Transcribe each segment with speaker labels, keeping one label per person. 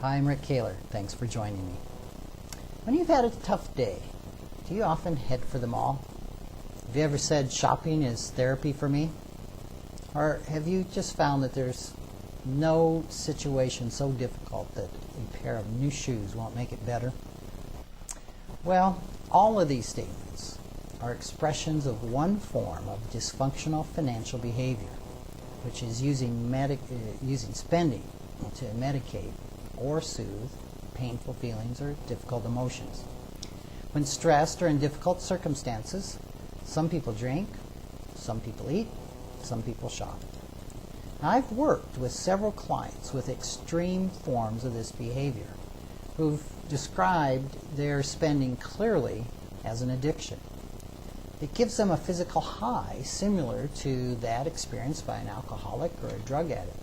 Speaker 1: Hi, I'm Kahler. Thanks for joining me. When you've had a tough day, do you often head for the mall? Have you ever said shopping is therapy for me? Or have you just found that there's no situation so difficult that a pair of new shoes won't make it better? Well, all of these statements are expressions of one form of dysfunctional financial behavior, which is using spending to medicate or soothe painful feelings or difficult emotions. When stressed or in difficult circumstances, some people drink, some people eat, some people shop. Now, I've worked with several clients with extreme forms of this behavior who've described their spending clearly as an addiction. It gives them a physical high similar to that experienced by an alcoholic or a drug addict.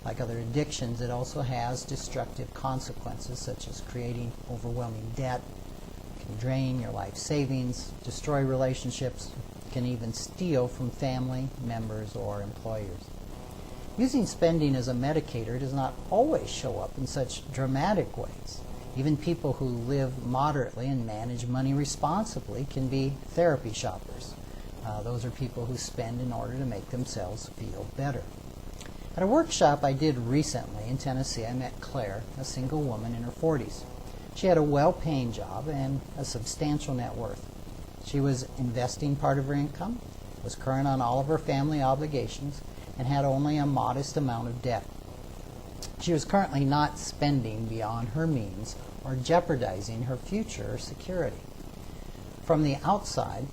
Speaker 1: Like other addictions, it also has destructive consequences such as creating overwhelming debt, can drain your life savings, destroy relationships, can even steal from family members or employers. Using spending as a medicator does not always show up in such dramatic ways. Even people who live moderately and manage money responsibly can be therapy shoppers. Those are people who spend in order to make themselves feel better. At a workshop I did recently in Tennessee, I met Claire, a single woman in her 40s. She had a well-paying job and a substantial net worth. She was investing part of her income, was current on all of her family obligations, and had only a modest amount of debt. She was currently not spending beyond her means or jeopardizing her future security. From the outside,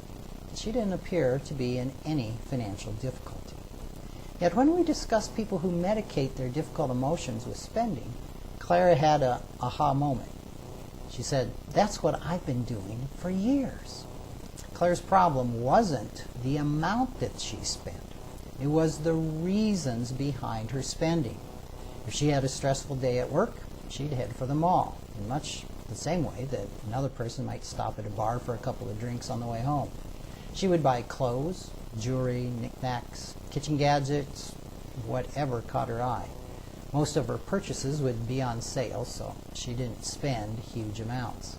Speaker 1: she didn't appear to be in any financial difficulty. Yet when we discussed people who medicate their difficult emotions with spending, Clara had an aha moment. She said, "That's what I've been doing for years." Claire's problem wasn't the amount that she spent. It was the reasons behind her spending. If she had a stressful day at work, she'd head for the mall, in much the same way that another person might stop at a bar for a couple of drinks on the way home. She would buy clothes, jewelry, knickknacks, kitchen gadgets, whatever caught her eye. Most of her purchases would be on sale, so she didn't spend huge amounts.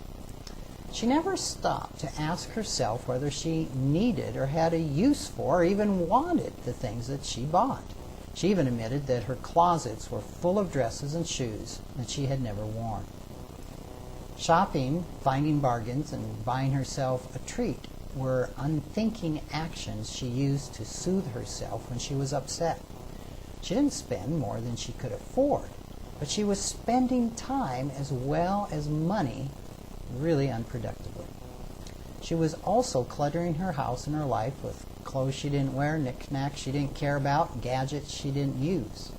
Speaker 1: She never stopped to ask herself whether she needed or had a use for or even wanted the things that she bought. She even admitted that her closets were full of dresses and shoes that she had never worn. Shopping, finding bargains, and buying herself a treat were unthinking actions she used to soothe herself when she was upset. She didn't spend more than she could afford, but she was spending time as well as money really unproductively. She was also cluttering her house and her life with clothes she didn't wear, knickknacks she didn't care about, gadgets she didn't use.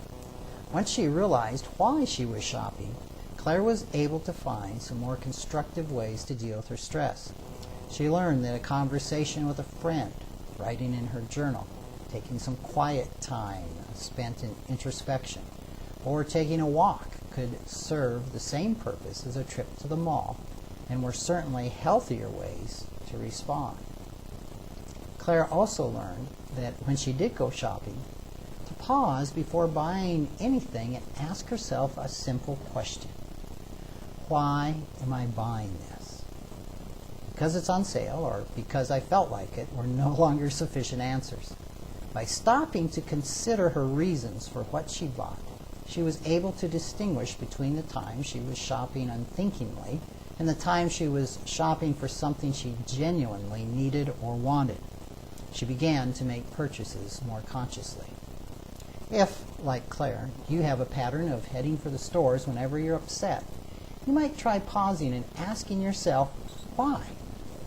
Speaker 1: Once she realized why she was shopping, Claire was able to find some more constructive ways to deal with her stress. She learned that a conversation with a friend, writing in her journal, taking some quiet time spent in introspection, or taking a walk could serve the same purpose as a trip to the mall and were certainly healthier ways to respond. Claire also learned that when she did go shopping, to pause before buying anything and ask herself a simple question. Why am I buying this? Because it's on sale or because I felt like it were no longer sufficient answers. By stopping to consider her reasons for what she bought, she was able to distinguish between the time she was shopping unthinkingly and the time she was shopping for something she genuinely needed or wanted. She began to make purchases more consciously. If, like Claire, you have a pattern of heading for the stores whenever you're upset, you might try pausing and asking yourself, why?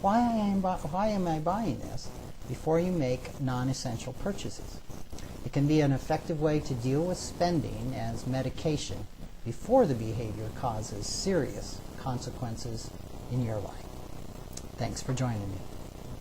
Speaker 1: Why am I buying this? Before you make non-essential purchases. It can be an effective way to deal with spending as medication before the behavior causes serious consequences in your life. Thanks for joining me.